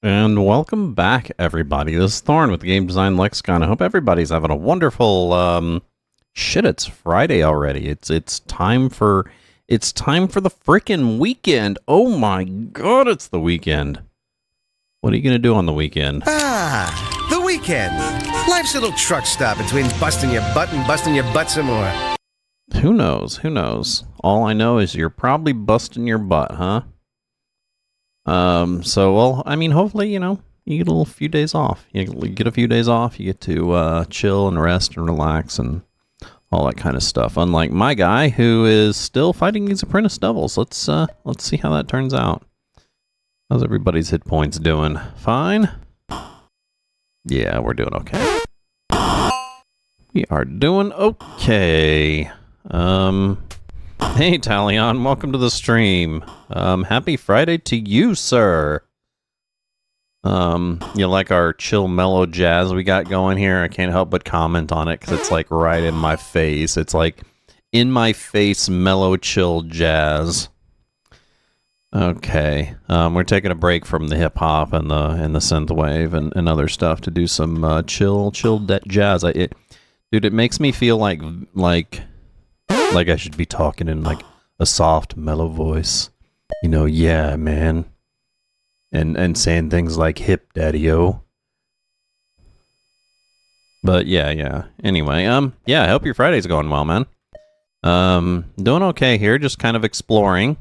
And welcome back, everybody. This is Thorn with the Game Design Lexicon. I hope everybody's having a wonderful shit. It's Friday already. It's time for the freaking weekend. Oh my god, it's the weekend. What are you gonna do on the weekend? The weekend. Life's a little truck stop between busting your butt and busting your butt some more. Who knows? Who knows? All I know is you're probably busting your butt, huh? Well, I mean, hopefully, you get a little few days off. You get a few days off, you get to chill and rest and relax and all that kind of stuff. Unlike my guy, who is still fighting these apprentice devils. Let's see how that turns out. How's everybody's hit points doing? Fine? Yeah, we're doing okay. We are doing okay. Hey, Talion, welcome to the stream. Happy Friday to you, sir. You like our chill, mellow jazz we got going here? I can't help but comment on it because it's like right in my face. It's like in my face, mellow, chill jazz. Okay, we're taking a break from the hip hop and the synth wave and other stuff to do some chill jazz. Dude, it makes me feel like I should be talking in like a soft, mellow voice. Yeah, man. And saying things like hip daddy-o. But yeah. Anyway, yeah, I hope your Friday's going well, man. Doing okay here, just kind of exploring.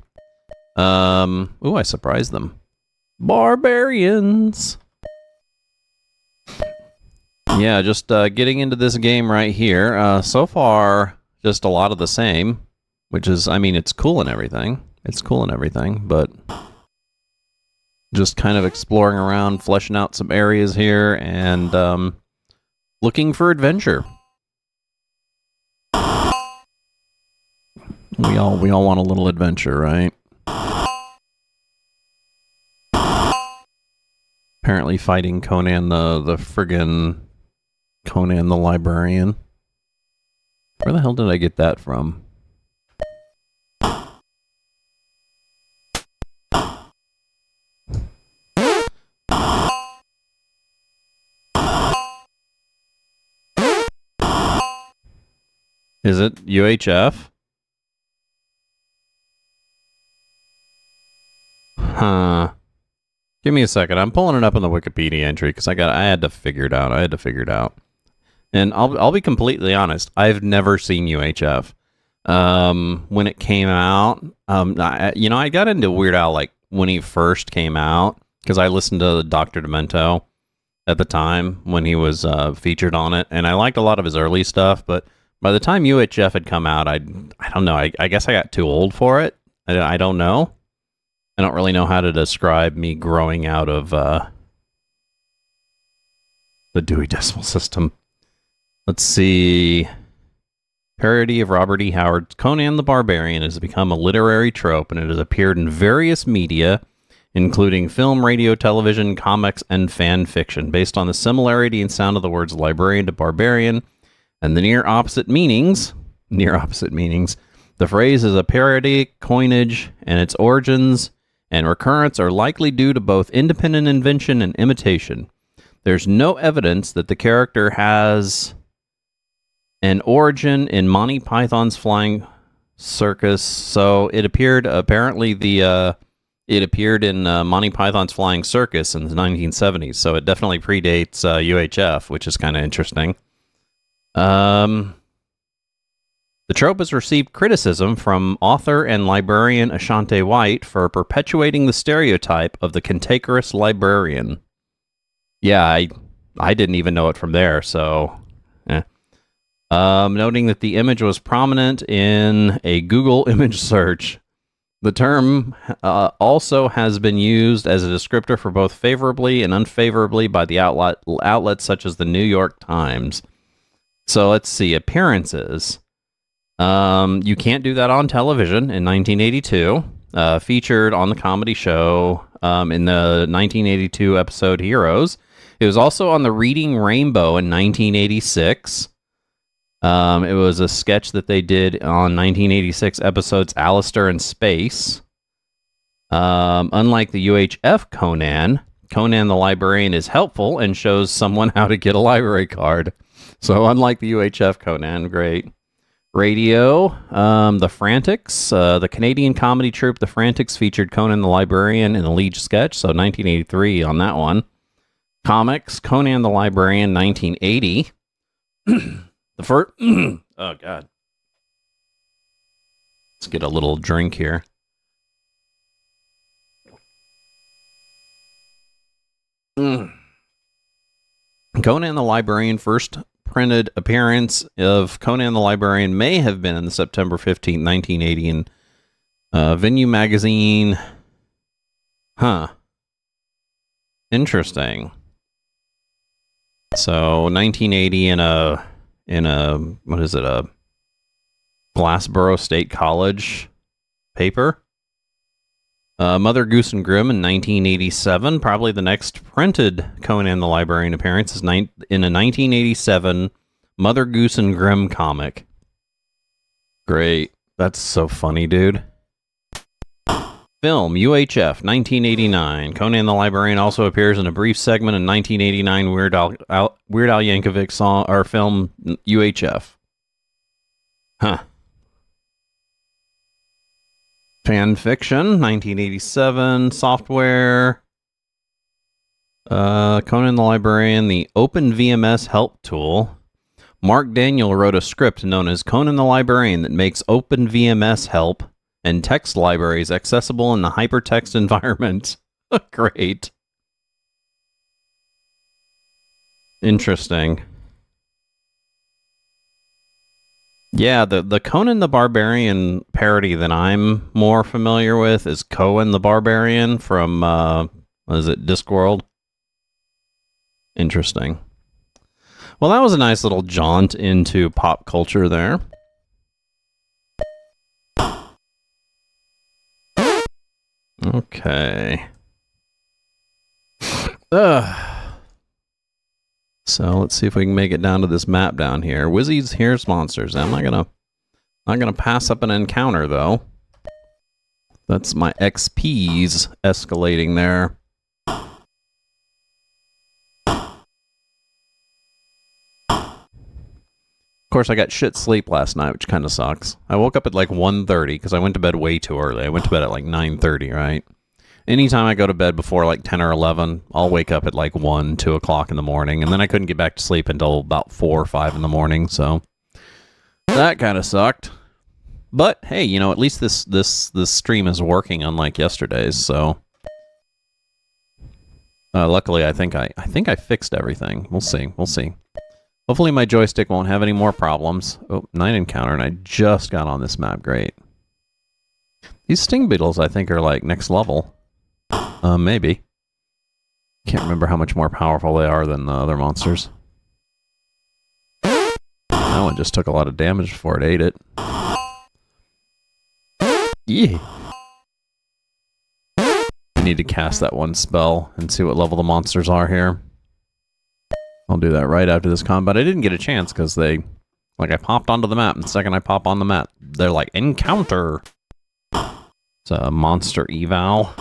Ooh, I surprised them. Barbarians. Yeah, just getting into this game right here. So far, just a lot of the same, which is, I mean, it's cool and everything. But just kind of exploring around, fleshing out some areas here, and looking for adventure. We all want a little adventure, right? Apparently fighting Conan the friggin' Conan the Librarian. Where the hell did I get that from? Is it UHF? Huh. Give me a second. I'm pulling it up in the Wikipedia entry because I had to figure it out. And I'll be completely honest. I've never seen UHF. When it came out, I got into Weird Al like when he first came out because I listened to Dr. Demento at the time when he was featured on it, and I liked a lot of his early stuff. But by the time UHF had come out, I don't know. I guess I got too old for it. I don't know. I don't really know how to describe me growing out of the Dewey Decimal System. Let's see. Parody of Robert E. Howard's Conan the Barbarian has become a literary trope, and it has appeared in various media, including film, radio, television, comics, and fan fiction. Based on the similarity in sound of the words librarian to barbarian and the near opposite meanings, the phrase is a parody, coinage, and its origins and recurrence are likely due to both independent invention and imitation. There's no evidence that the character has an origin in Monty Python's Flying Circus, so it appeared in Monty Python's Flying Circus in the 1970s, so it definitely predates UHF, which is kind of interesting. The trope has received criticism from author and librarian Ashante White for perpetuating the stereotype of the cantankerous librarian. Yeah, I didn't even know it from there, so... noting that the image was prominent in a Google image search. The term also has been used as a descriptor for both favorably and unfavorably by the outlets such as the New York Times. So let's see, appearances. You can't do that on television in 1982. Featured on the comedy show in the 1982 episode Heroes. It was also on the Reading Rainbow in 1986. It was a sketch that they did on 1986 episodes Alistair in Space. Unlike the UHF Conan Conan the Librarian is helpful and shows someone how to get a library card. So unlike the UHF Conan, great. Radio, The Frantics. The Canadian comedy troupe The Frantics featured Conan the Librarian in a lead sketch, so 1983 on that one. Comics, Conan the Librarian, 1980. The first... oh, God. Let's get a little drink here. Conan the Librarian, first printed appearance of Conan the Librarian may have been in the September 15, 1980 in Venue magazine. Huh. Interesting. So 1980 in a what is it, a Glassboro State College paper. Mother Goose and Grimm in 1987. Probably the next printed Conan the Librarian appearance is in a 1987 Mother Goose and Grimm comic. Great. That's so funny, dude. Film, UHF, 1989. Conan the Librarian also appears in a brief segment in 1989 Weird Al Yankovic song or film UHF. Huh. Fan fiction, 1987. Software. Conan the Librarian, the Open VMS help tool. Mark Daniel wrote a script known as Conan the Librarian that makes Open VMS help and text libraries accessible in the hypertext environment. Great. Interesting. Yeah, the Conan the Barbarian parody that I'm more familiar with is Cohen the Barbarian from, what is it, Discworld? Interesting. Well, that was a nice little jaunt into pop culture there. Okay. So let's see if we can make it down to this map down here. Wizzies, here's monsters. I'm not gonna pass up an encounter though. That's my XP's escalating there. Of course, I got shit sleep last night, which kind of sucks. I woke up at like 1:30 because I went to bed way too early. I went to bed at like 9:30, right? Anytime I go to bed before like 10 or 11, I'll wake up at like 1, 2 o'clock in the morning, and then I couldn't get back to sleep until about 4 or 5 in the morning, so that kind of sucked. But hey, you know, at least this stream is working, unlike yesterday's. So luckily, I think I fixed everything. We'll see. We'll see. Hopefully, my joystick won't have any more problems. Oh, night encounter, and I just got on this map. Great. These sting beetles, I think, are like next level. Maybe. Can't remember how much more powerful they are than the other monsters. That one just took a lot of damage before it ate it. Yeah. I need to cast that one spell and see what level the monsters are here. I'll do that right after this combat. I didn't get a chance because I popped onto the map, and the second I pop on the map, they're like, encounter! It's a monster eval.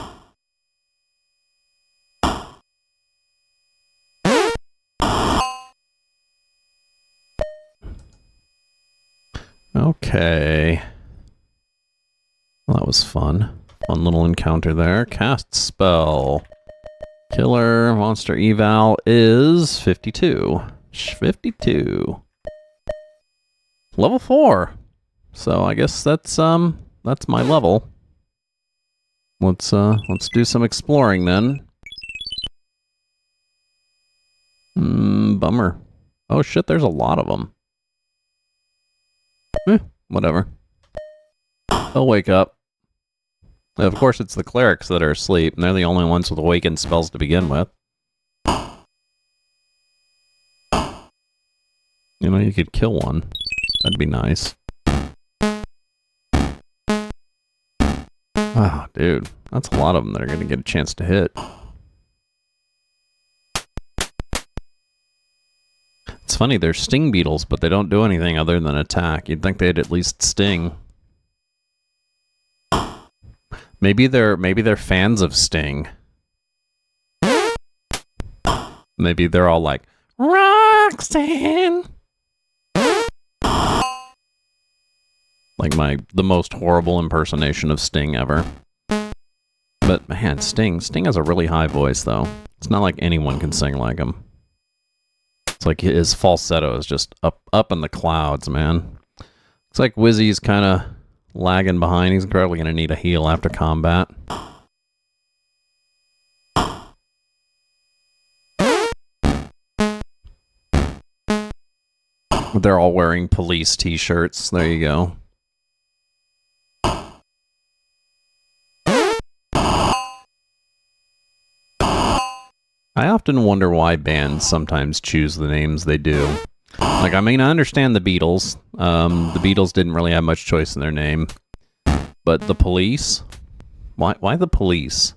Okay. Well, that was fun. Fun little encounter there. Cast spell. Killer monster eval is 52. 52. Level 4. So I guess that's my level. Let's do some exploring then. Bummer. Oh shit, there's a lot of them. Whatever. They'll wake up. Of course, it's the clerics that are asleep, and they're the only ones with awakened spells to begin with. You know, you could kill one. That'd be nice. Oh, dude. That's a lot of them that are going to get a chance to hit. It's funny, they're sting beetles, but they don't do anything other than attack. You'd think they'd at least sting. Maybe they're fans of Sting. Maybe they're all like, Roxanne! Like the most horrible impersonation of Sting ever. But man, Sting has a really high voice though. It's not like anyone can sing like him. It's like his falsetto is just up in the clouds, man. It's like Wizzy's kind of lagging behind. He's probably going to need a heal after combat. They're all wearing police t-shirts. There you go. I often wonder why bands sometimes choose the names they do. Like, I mean, I understand the Beatles. The Beatles didn't really have much choice in their name. But the Police? Why the Police?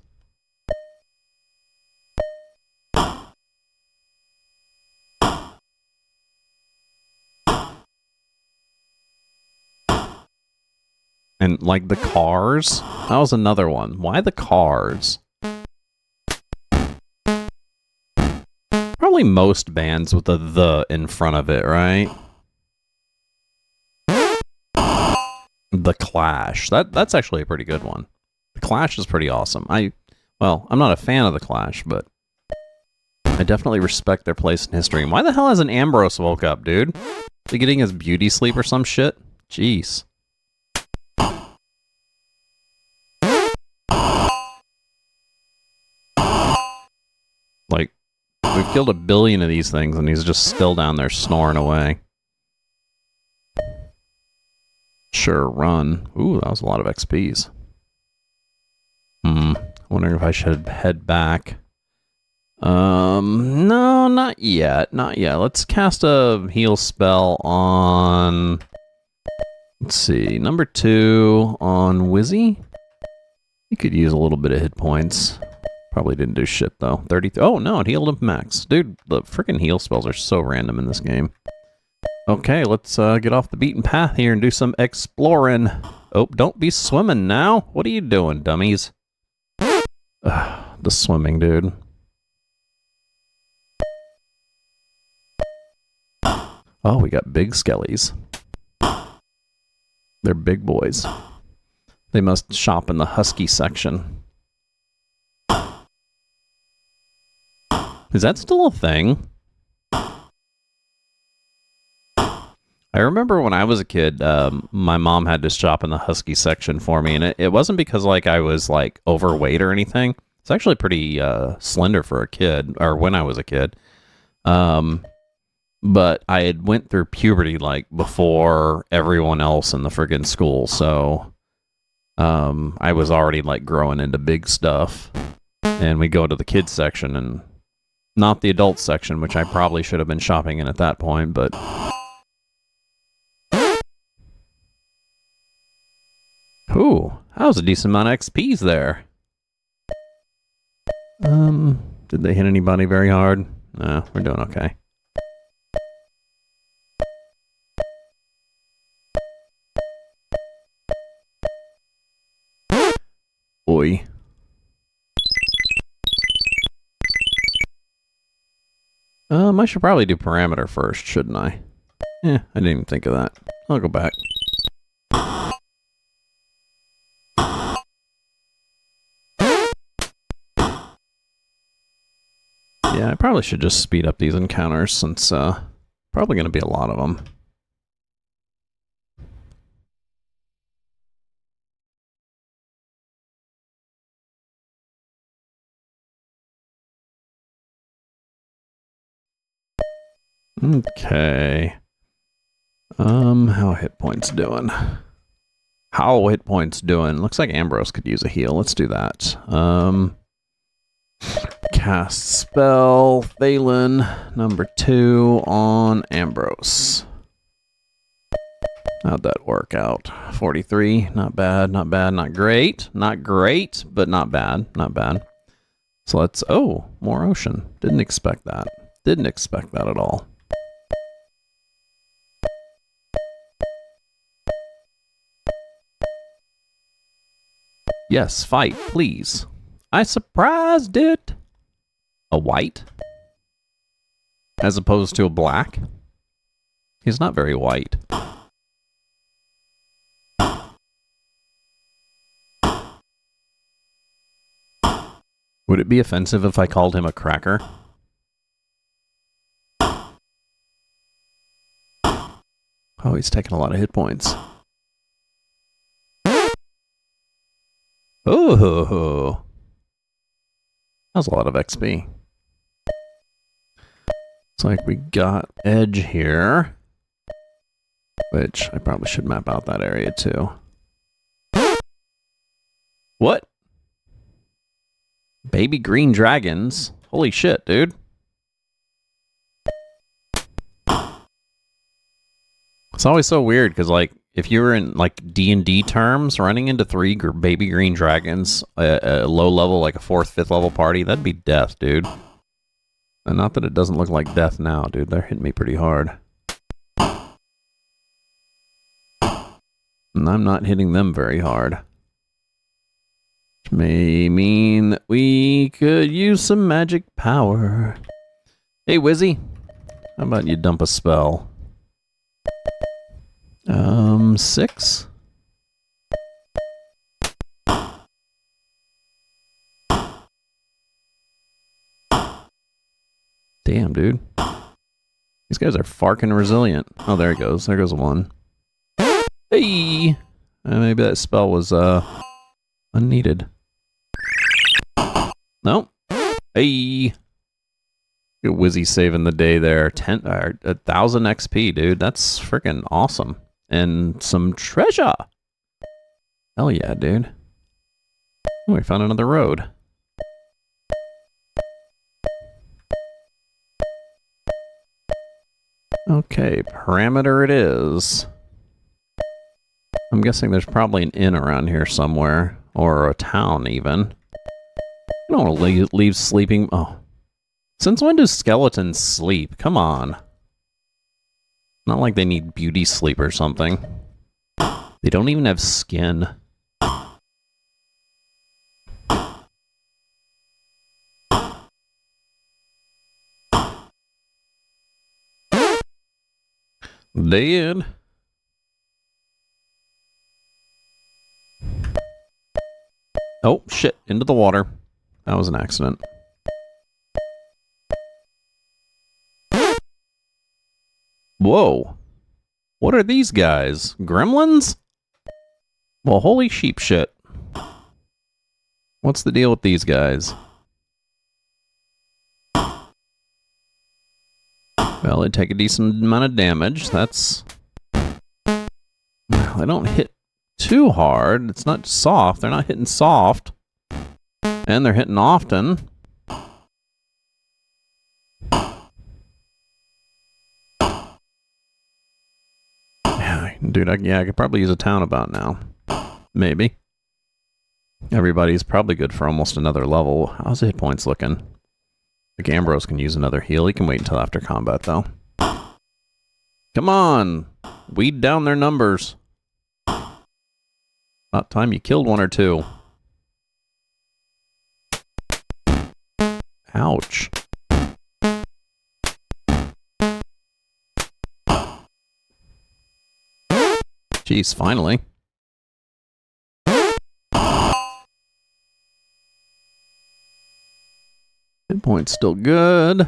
And, like, the Cars? That was another one. Why the Cars? Probably most bands with a "the" in front of it, right? The Clash. That's actually a pretty good one. The Clash is pretty awesome. Well, I'm not a fan of the Clash, but I definitely respect their place in history. And why the hell hasn't Ambrose woke up, dude? Is he getting his beauty sleep or some shit? Jeez. Like, we've killed 1 billion of these things, and he's just still down there snoring away. Sure, run. Ooh, that was a lot of XPs. Wondering if I should head back. No, not yet. Not yet. Let's cast a heal spell on... Let's see, number 2 on Wizzy. He could use a little bit of hit points. Probably didn't do shit, though. 33. Oh, no, it healed him max. Dude, the freaking heal spells are so random in this game. Okay, let's get off the beaten path here and do some exploring. Oh, don't be swimming now. What are you doing, dummies? The swimming, dude. Oh, we got big skellies. They're big boys. They must shop in the husky section. Is that still a thing? I remember when I was a kid, my mom had to shop in the husky section for me, and it wasn't because like I was like overweight or anything. It's actually pretty slender for a kid, or when I was a kid. But I had went through puberty like before everyone else in the friggin' school, so I was already like growing into big stuff. And we go to the kids section and not the adult section, which I probably should have been shopping in at that point, but ooh, that was a decent amount of XPs there. Did they hit anybody very hard? No, we're doing okay. Oi. I should probably do parameter first, shouldn't I? Yeah, I didn't even think of that. I'll go back. Yeah, I probably should just speed up these encounters since probably going to be a lot of them. Okay. How hit points doing? How hit points doing? Looks like Ambrose could use a heal. Let's do that. Cast spell, Thalen, number 2 on Ambrose. How'd that work out? 43, not bad, not bad, not great. Not great, but not bad, not bad. So let's, oh, more ocean. Didn't expect that. Didn't expect that at all. Yes, fight, please. I surprised it. A white? as opposed to a black. He's not very white. Would it be offensive if I called him a cracker? Oh, he's taking a lot of hit points. Oh, that was a lot of XP. Looks like we got edge here, which I probably should map out that area too. What? Baby green dragons? Holy shit, dude. It's always so weird because, like, if you were in like D&D terms, running into 3 baby green dragons, a low level, like a 4th, 5th level party, that'd be death, dude. And not that it doesn't look like death now, dude. They're hitting me pretty hard. And I'm not hitting them very hard. Which may mean that we could use some magic power. Hey, Wizzy. How about you dump a spell? 6? Damn, dude. These guys are farking resilient. Oh, there he goes. There goes one. Hey! Maybe that spell was, unneeded. Nope. Hey! Good Wizzy saving the day there. 1,000 XP, dude. That's freaking awesome. And some treasure. Hell yeah, dude. Oh, we found another road. Okay, parameter it is. I'm guessing there's probably an inn around here somewhere. Or a town, even. I don't want to leave sleeping... Oh. Since when do skeletons sleep? Come on. Not like they need beauty sleep or something. They don't even have skin. Dead. Oh, shit. Into the water. That was an accident. Whoa. What are these guys? Gremlins? Well, holy sheep shit. What's the deal with these guys? Well, they take a decent amount of damage. That's... They don't hit too hard. It's not soft. They're not hitting soft. And they're hitting often. Dude, I could probably use a town about now. Maybe. Everybody's probably good for almost another level. How's the hit points looking? Like Ambrose can use another heal. He can wait until after combat, though. Come on! Weed down their numbers. About time you killed one or two. Ouch. Jeez, finally. Hit point's still good.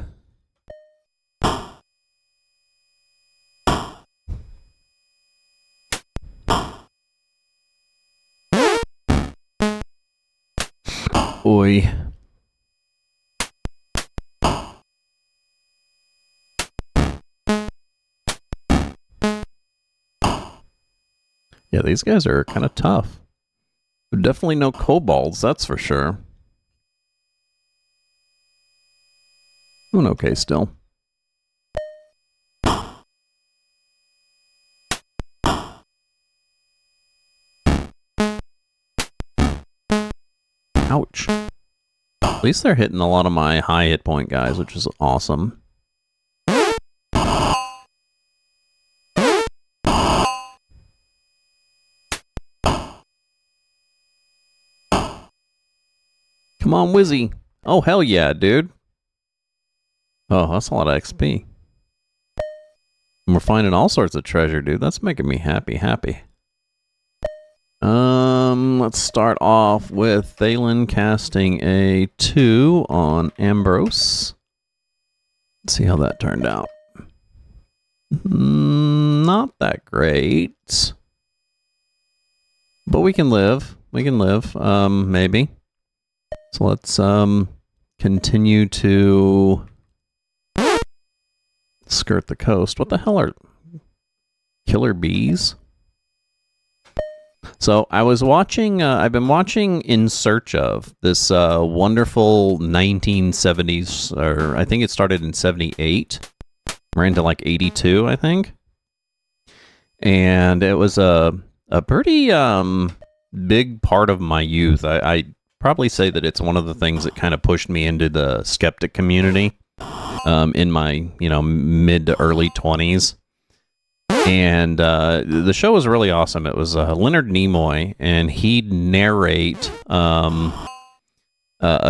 Oi. Yeah, these guys are kind of tough. Definitely no kobolds, that's for sure. Doing okay still. Ouch. At least they're hitting a lot of my high hit point guys, which is awesome. Come on, Wizzy. Oh, hell yeah, dude. Oh, that's a lot of XP. And we're finding all sorts of treasure, dude. That's making me happy. Let's start off with Thalen casting a 2 on Ambrose. Let's see how that turned out. Not that great. But we can live. Maybe. So let's continue to skirt the coast. What the hell are killer bees? So I was watching, I've been watching In Search Of, this wonderful 1970s, or I think it started in 78, ran to like 82, I think. And it was a pretty big part of my youth. I probably say that it's one of the things that kind of pushed me into the skeptic community in my, mid to early 20s. And the show was really awesome. It was Leonard Nimoy, and he'd narrate a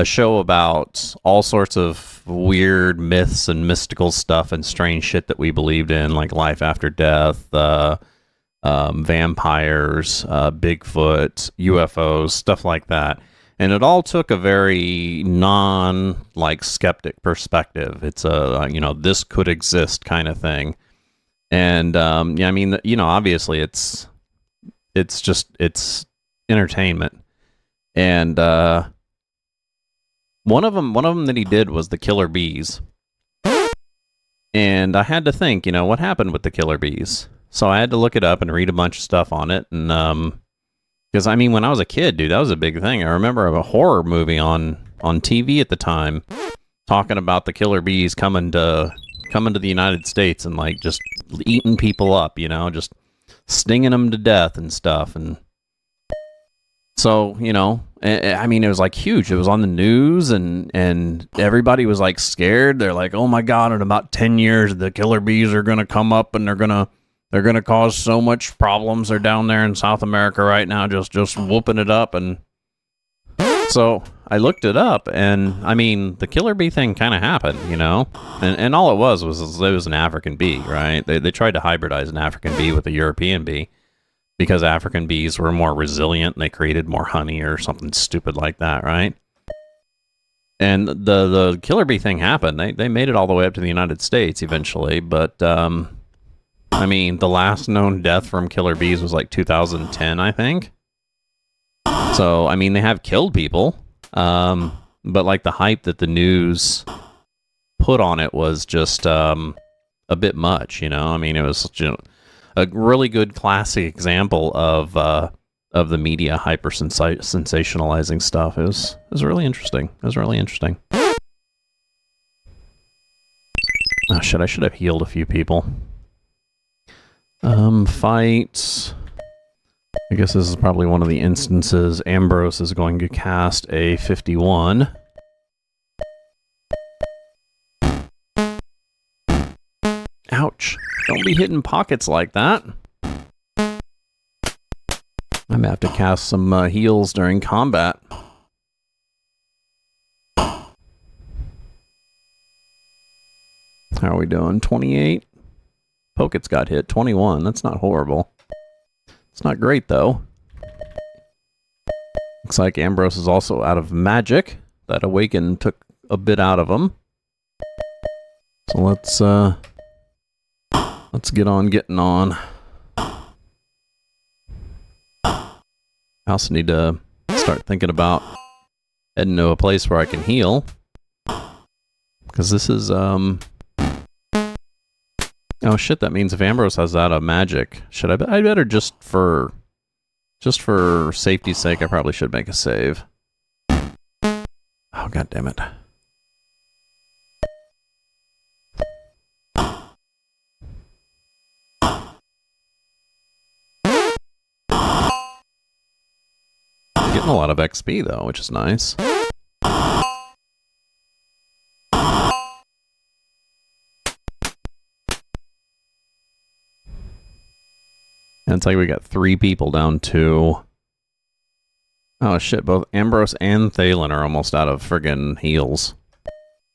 show about all sorts of weird myths and mystical stuff and strange shit that we believed in, like life after death, vampires, Bigfoot, UFOs, stuff like that. And it all took a very skeptic perspective. It's this could exist kind of thing. And obviously it's entertainment. And one of them that he did was the killer bees. And I had to think, what happened with the killer bees? So I had to look it up and read a bunch of stuff on it. And because when I was a kid, dude, that was a big thing. I remember a horror movie on TV at the time talking about the killer bees coming to the United States and just eating people up, just stinging them to death and stuff. And so, it was huge. It was on the news, and everybody was scared. They're like, oh my God, in about 10 years, the killer bees are going to come up and they're going to cause so much problems. They're down there in South America right now, just whooping it up. And so I looked it up, and the killer bee thing kind of happened, and all it was an African bee, right? They tried to hybridize an African bee with a European bee because African bees were more resilient and they created more honey or something stupid like that, right? And the killer bee thing happened. They made it all the way up to the United States eventually, but the last known death from killer bees was 2010, I think. So, they have killed people, but the hype that the news put on it was just a bit much, it was a really good classic example of the media hyper sensationalizing stuff. It was really interesting. Oh shit! I should have healed a few people. Fight. I guess this is probably one of the instances Ambrose is going to cast a 51. Ouch. Don't be hitting pockets like that. I'm going to have to cast some heals during combat. How are we doing? 28? Pokets got hit. 21. That's not horrible. It's not great, though. Looks like Ambrose is also out of magic. That Awaken took a bit out of him. So let's get on getting on. I also need to start thinking about heading to a place where I can heal. Because this is, oh shit, that means if Ambrose has that of magic, should I better just for safety's sake, I probably should make a save. Oh, god damn it. Getting a lot of XP though, which is nice. And it's like we got 3 people down to... Oh shit, both Ambrose and Thalen are almost out of friggin' heals.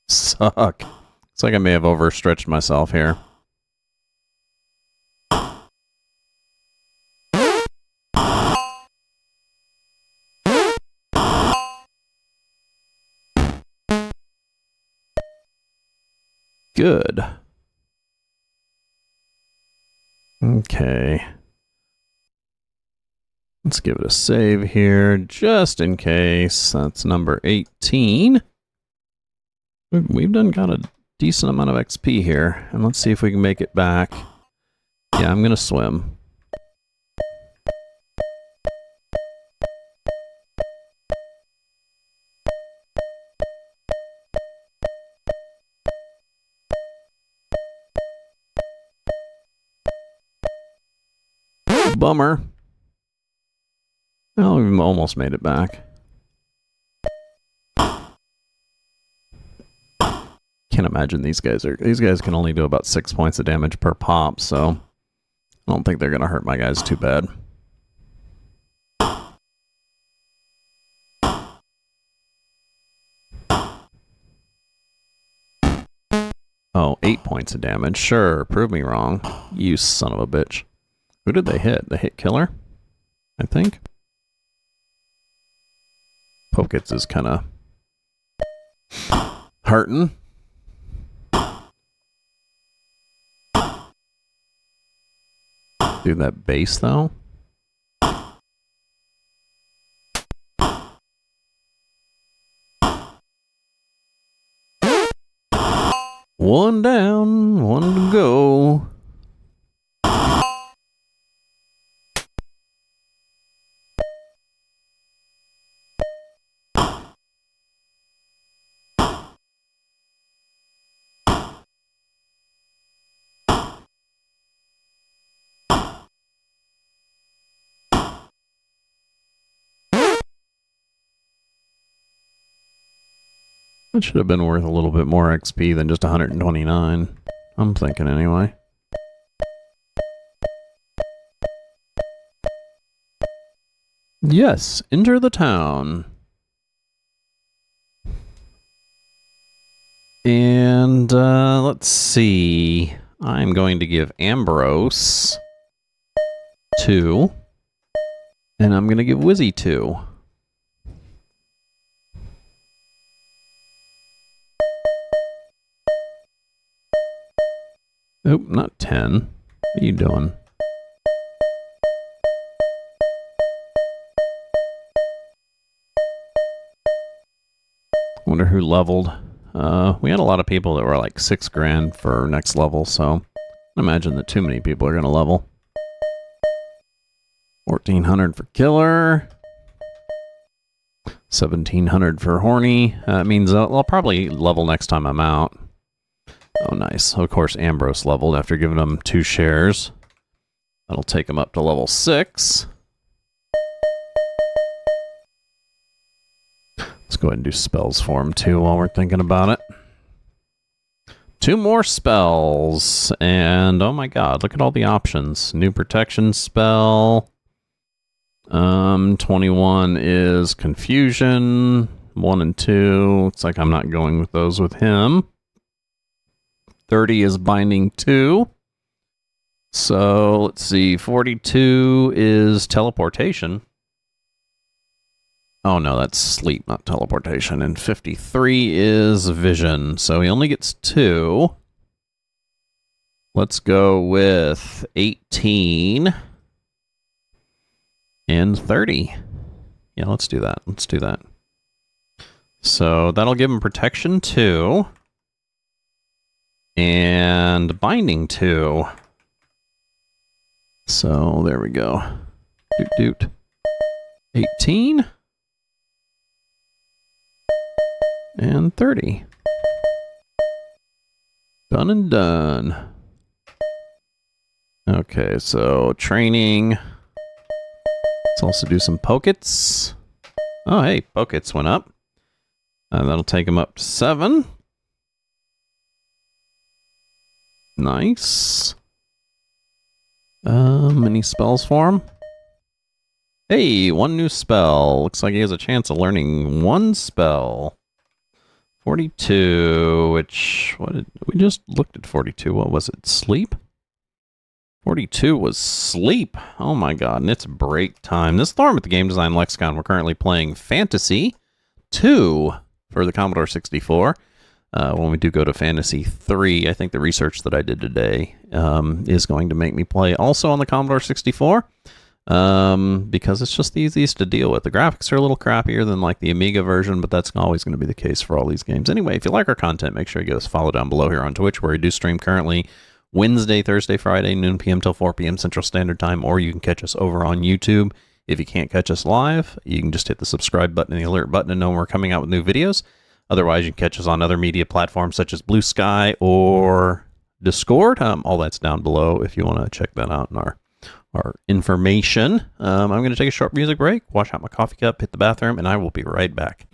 Suck. Looks like I may have overstretched myself here. Good. Okay. Let's give it a save here, just in case. That's number 18. We've done got a decent amount of XP here. And let's see if we can make it back. Yeah, I'm going to swim. Bummer. Well, we've almost made it back. Can't imagine these guys can only do about 6 points of damage per pop, so I don't think they're gonna hurt my guys too bad. Oh, 8 points of damage. Sure, prove me wrong. You son of a bitch. Who did they hit? They hit Killer? I think. Pokets is kind of hurting. Do that base though. One down, one to go. That should have been worth a little bit more XP than just 129. I'm thinking anyway. Yes, enter the town. And let's see. I'm going to give Ambrose 2. And I'm going to give Wizzy 2. Nope, not 10. What are you doing? Wonder who leveled. We had a lot of people that were like 6 grand for next level, so I imagine that too many people are going to level. 1,400 for Killer. 1,700 for Horny. That means I'll probably level next time I'm out. Oh, nice. Of course, Ambrose leveled after giving him 2 shares. That'll take him up to level 6. Let's go ahead and do spells for him, too, while we're thinking about it. 2 more spells. And, oh my god, look at all the options. New protection spell. 21 is Confusion. 1 and 2. Looks like I'm not going with those with him. 30 is Binding 2. So, let's see. 42 is Teleportation. Oh, no, that's Sleep, not Teleportation. And 53 is Vision. So, he only gets 2. Let's go with 18 and 30. Yeah, let's do that. Let's do that. So, that'll give him Protection 2. And Binding 2. So, there we go. Doot doot. 18. And 30. Done and done. Okay, so training. Let's also do some pokets. Oh, hey, pokets went up. That'll take him up to 7. Nice. Any spells for him? Hey, 1 new spell. Looks like he has a chance of learning 1 spell. 42, we just looked at 42. What was it? Sleep? 42 was Sleep. Oh my god, and it's break time. This is Thorm at the Game Design Lexicon. We're currently playing Phantasie II for the Commodore 64. When we do go to Phantasie III, I think the research that I did today is going to make me play also on the Commodore 64. Because it's just the easiest to deal with. The graphics are a little crappier than like the Amiga version, but that's always going to be the case for all these games. Anyway, if you like our content, make sure you give us a follow down below here on Twitch, where we do stream currently Wednesday, Thursday, Friday, noon p.m. till 4 p.m. Central Standard Time, or you can catch us over on YouTube. If you can't catch us live, you can just hit the subscribe button and the alert button to know when we're coming out with new videos. Otherwise, you can catch us on other media platforms such as Blue Sky or Discord. All that's down below if you want to check that out in our information. I'm going to take a short music break, wash out my coffee cup, hit the bathroom, and I will be right back.